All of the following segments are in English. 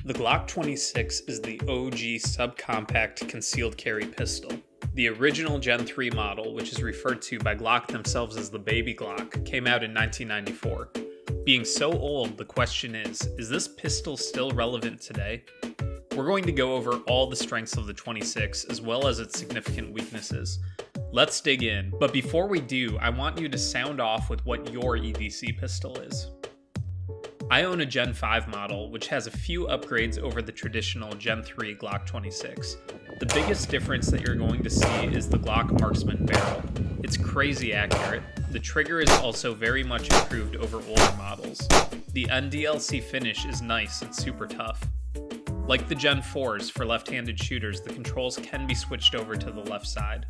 The Glock 26 is the OG subcompact concealed carry pistol. The original Gen 3 model, which is referred to by Glock themselves as the Baby Glock, came out in 1994. Being so old, the question is this pistol still relevant today? We're going to go over all the strengths of the 26 as well as its significant weaknesses. Let's dig in, but before we do, I want you to sound off with what your EDC pistol is. I own a Gen 5 model, which has a few upgrades over the traditional Gen 3 Glock 26. The biggest difference that you're going to see is the Glock Marksman Barrel. It's crazy accurate. The trigger is also very much improved over older models. The nDLC finish is nice and super tough. Like the Gen 4s for left-handed shooters, the controls can be switched over to the left side.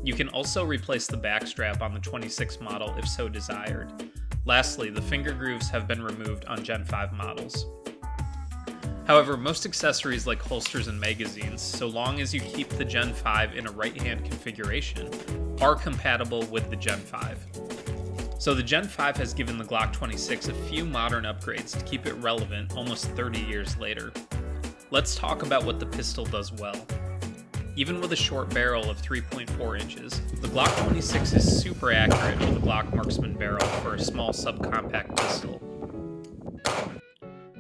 You can also replace the backstrap on the 26 model if so desired. Lastly, the finger grooves have been removed on Gen 5 models. However, most accessories like holsters and magazines, so long as you keep the Gen 5 in a right-hand configuration, are compatible with the Gen 5. So the Gen 5 has given the Glock 26 a few modern upgrades to keep it relevant almost 30 years later. Let's talk about what the pistol does well. Even with a short barrel of 3.4 inches, the Glock 26 is super accurate with the Glock Marksman Barrel for a small subcompact pistol.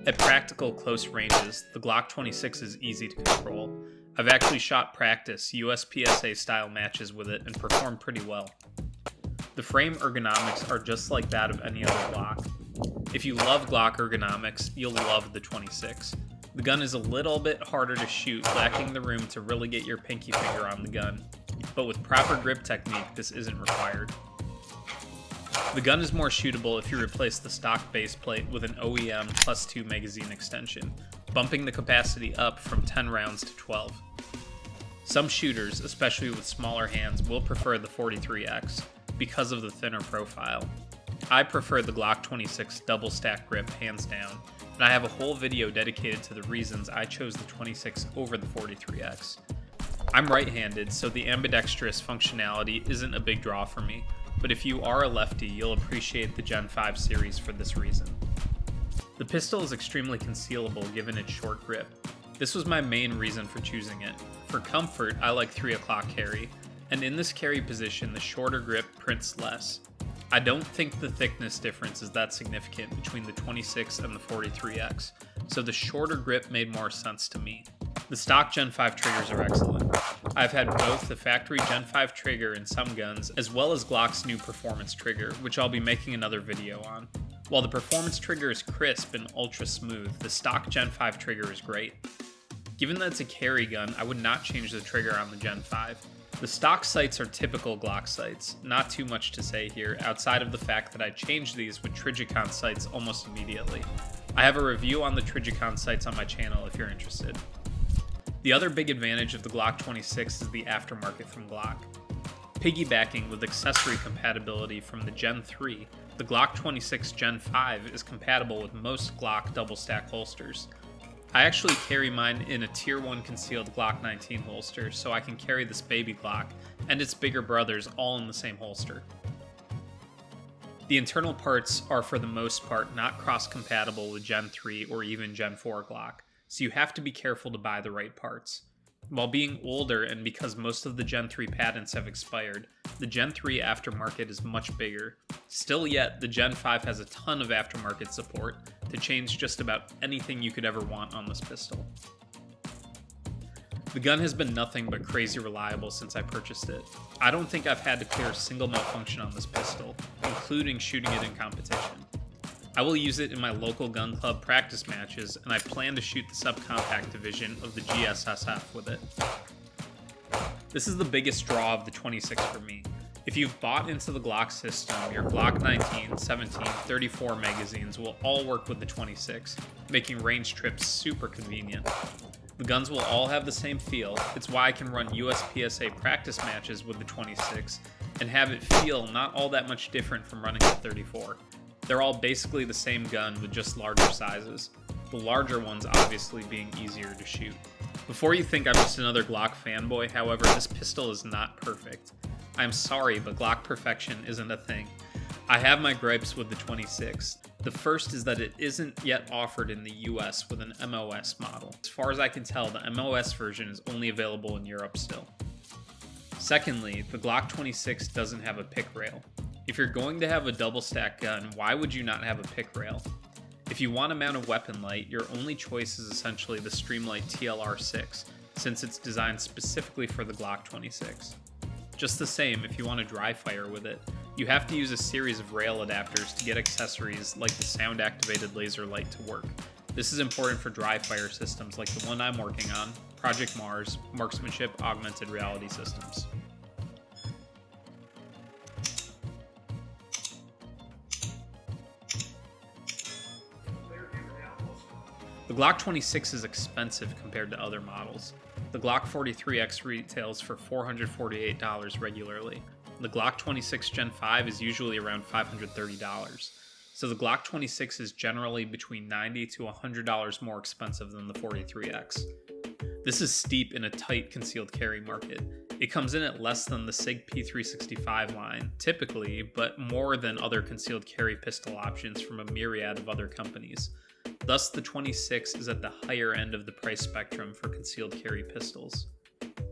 At practical close ranges, the Glock 26 is easy to control. I've actually shot practice USPSA style matches with it and performed pretty well. The frame ergonomics are just like that of any other Glock. If you love Glock ergonomics, you'll love the 26. The gun is a little bit harder to shoot, lacking the room to really get your pinky finger on the gun, but with proper grip technique, this isn't required. The gun is more shootable if you replace the stock base plate with an OEM +2 magazine extension, bumping the capacity up from 10 rounds to 12. Some shooters, especially with smaller hands, will prefer the 43X because of the thinner profile. I prefer the Glock 26 double stack grip hands down, and I have a whole video dedicated to the reasons I chose the 26 over the 43X. I'm right-handed, so the ambidextrous functionality isn't a big draw for me, but if you are a lefty, you'll appreciate the Gen 5 series for this reason. The pistol is extremely concealable given its short grip. This was my main reason for choosing it. For comfort, I like 3 o'clock carry, and in this carry position, the shorter grip prints less. I don't think the thickness difference is that significant between the 26 and the 43X, so the shorter grip made more sense to me. The stock Gen 5 triggers are excellent. I've had both the factory Gen 5 trigger in some guns, as well as Glock's new performance trigger, which I'll be making another video on. While the performance trigger is crisp and ultra smooth, the stock Gen 5 trigger is great. Given that it's a carry gun, I would not change the trigger on the Gen 5. The stock sights are typical Glock sights, not too much to say here, outside of the fact that I changed these with Trijicon sights almost immediately. I have a review on the Trijicon sights on my channel if you're interested. The other big advantage of the Glock 26 is the aftermarket from Glock. Piggybacking with accessory compatibility from the Gen 3, the Glock 26 Gen 5 is compatible with most Glock double stack holsters. I actually carry mine in a Tier 1 concealed Glock 19 holster, so I can carry this Baby Glock and its bigger brothers all in the same holster. The internal parts are for the most part not cross-compatible with Gen 3 or even Gen 4 Glock, so you have to be careful to buy the right parts. While being older and because most of the Gen 3 patents have expired, the Gen 3 aftermarket is much bigger. Still yet, the Gen 5 has a ton of aftermarket support to change just about anything you could ever want on this pistol. The gun has been nothing but crazy reliable since I purchased it. I don't think I've had to clear a single malfunction on this pistol, including shooting it in competition. I will use it in my local gun club practice matches, and I plan to shoot the subcompact division of the GSSF with it. This is the biggest draw of the 26 for me. If you've bought into the Glock system, your Glock 19, 17, 34 magazines will all work with the 26, making range trips super convenient. The guns will all have the same feel. It's why I can run USPSA practice matches with the 26 and have it feel not all that much different from running the 34. They're all basically the same gun with just larger sizes, the larger ones obviously being easier to shoot. Before you think I'm just another Glock fanboy, however, this pistol is not perfect. I'm sorry, but Glock perfection isn't a thing. I have my gripes with the 26. The first is that it isn't yet offered in the US with an MOS model. As far as I can tell, the MOS version is only available in Europe still. Secondly, the Glock 26 doesn't have a pick rail. If you're going to have a double stack gun, why would you not have a pick rail? If you want to mount a weapon light, your only choice is essentially the Streamlight TLR6, since it's designed specifically for the Glock 26. Just the same, if you want to dry fire with it, you have to use a series of rail adapters to get accessories like the sound-activated laser light to work. This is important for dry fire systems like the one I'm working on, Project Mars, Marksmanship Augmented Reality Systems. The Glock 26 is expensive compared to other models. The Glock 43X retails for $448 regularly. The Glock 26 Gen 5 is usually around $530. So the Glock 26 is generally between $90 to $100 more expensive than the 43X. This is steep in a tight concealed carry market. It comes in at less than the SIG P365 line, typically, but more than other concealed carry pistol options from a myriad of other companies. Thus, the 26 is at the higher end of the price spectrum for concealed carry pistols.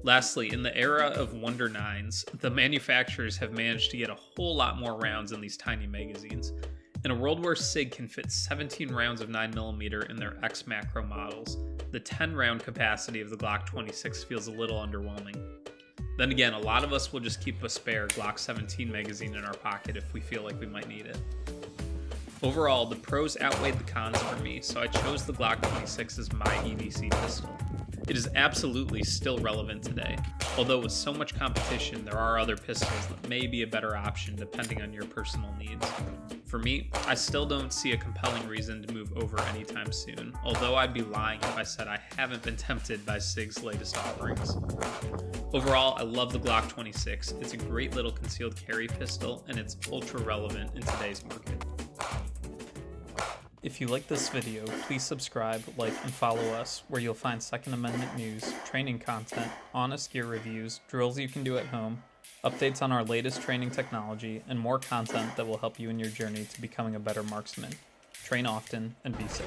Lastly, in the era of Wonder 9s, the manufacturers have managed to get a whole lot more rounds in these tiny magazines. In a world where SIG can fit 17 rounds of 9mm in their X macro models, the 10-round capacity of the Glock 26 feels a little underwhelming. Then again, a lot of us will just keep a spare Glock 17 magazine in our pocket if we feel like we might need it. Overall, the pros outweighed the cons for me, so I chose the Glock 26 as my EDC pistol. It is absolutely still relevant today, although with so much competition, there are other pistols that may be a better option depending on your personal needs. For me, I still don't see a compelling reason to move over anytime soon, although I'd be lying if I said I haven't been tempted by SIG's latest offerings. Overall, I love the Glock 26. It's a great little concealed carry pistol, and it's ultra relevant in today's market. If you like this video, please subscribe, like, and follow us, where you'll find Second Amendment news, training content, honest gear reviews, drills you can do at home, updates on our latest training technology, and more content that will help you in your journey to becoming a better marksman. Train often and be safe.